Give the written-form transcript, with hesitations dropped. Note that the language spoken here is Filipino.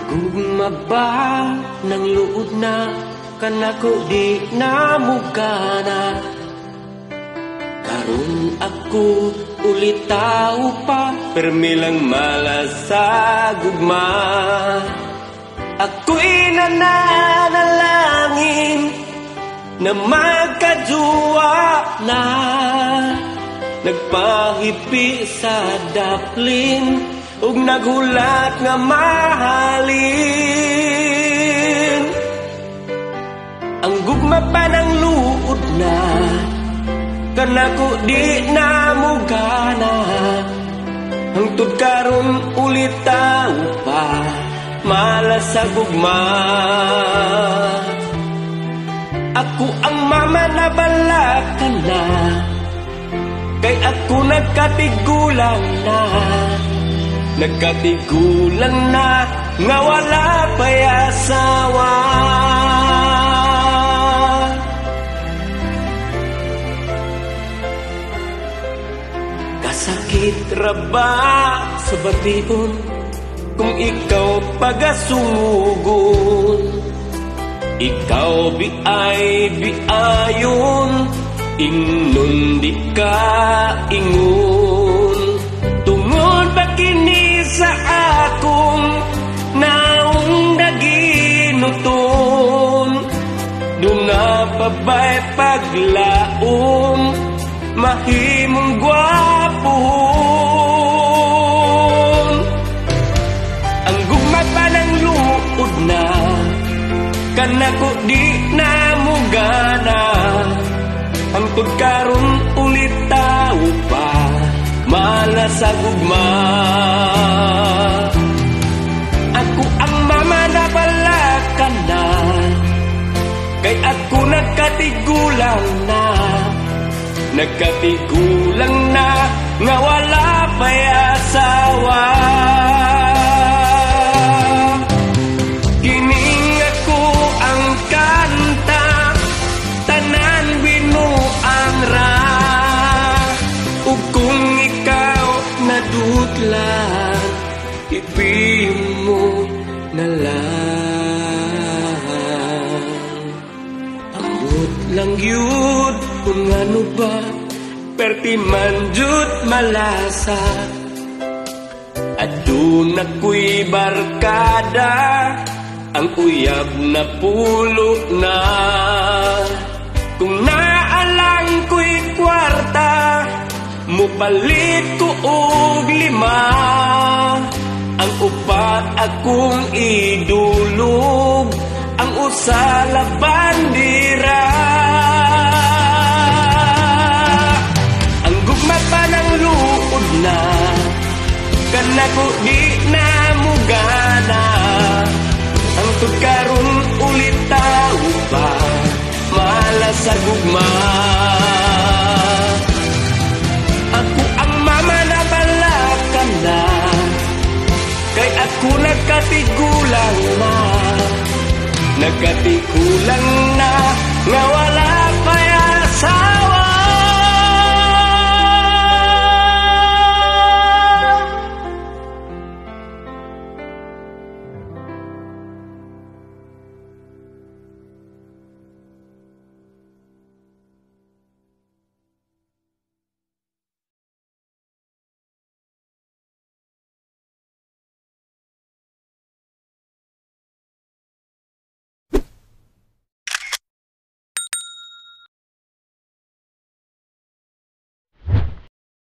Gugma ba ng luod na kanako di namugana. Karon ako ulit tao pa, permilang malas sa gugma. Ako'y nananalangin na magkaduwa na, nagpahipi sa daplin ug naghulat nga mahalin. Ang gugma pa ng luod na kanako di namugana. Hangtod karon ulit tao pa, malas sa gugma. Ako ang mama na balakan na, kay ako nagkatigulang na. Nagkatigulang na nga wala pa'y asawa. Kasakit ra ba sa bation kung ikaw pagasumugon? Ikaw biayon, ingnon di ka ingon. Tungod ba kini sa akong naong naginuton? Doon na pabay paglaom, mahimong gwapuhon. Ang gugma pa ng luod na kanako di namugana. Ang pagkaroon ulit tao pa, malas sa gugma. Ako ang mama na balakan na, kay ako nagkatigulang na. Nagkatigulang na nga wala pa'y asawa. Kining ako ang kanta, tanan binuang ra. Ug kung ikaw nadutlan, ibigin mo na lang. Amot lang yun kung ano ba, perti man jud malasa. Adun ako'y barkada, ang uyab na pulo na. Kung naalang ko'y kwarta, mupalit ko og 5. Ang upat akong idulog, ang usala bandira. Ang gugma pa ng luod na kanako di namugana. Ang tudkaron ulit tao pa, malas sa gugma. Ako ang mama na balakan na, kay ako nagkatigulang na. Nagkatigulang na nga wala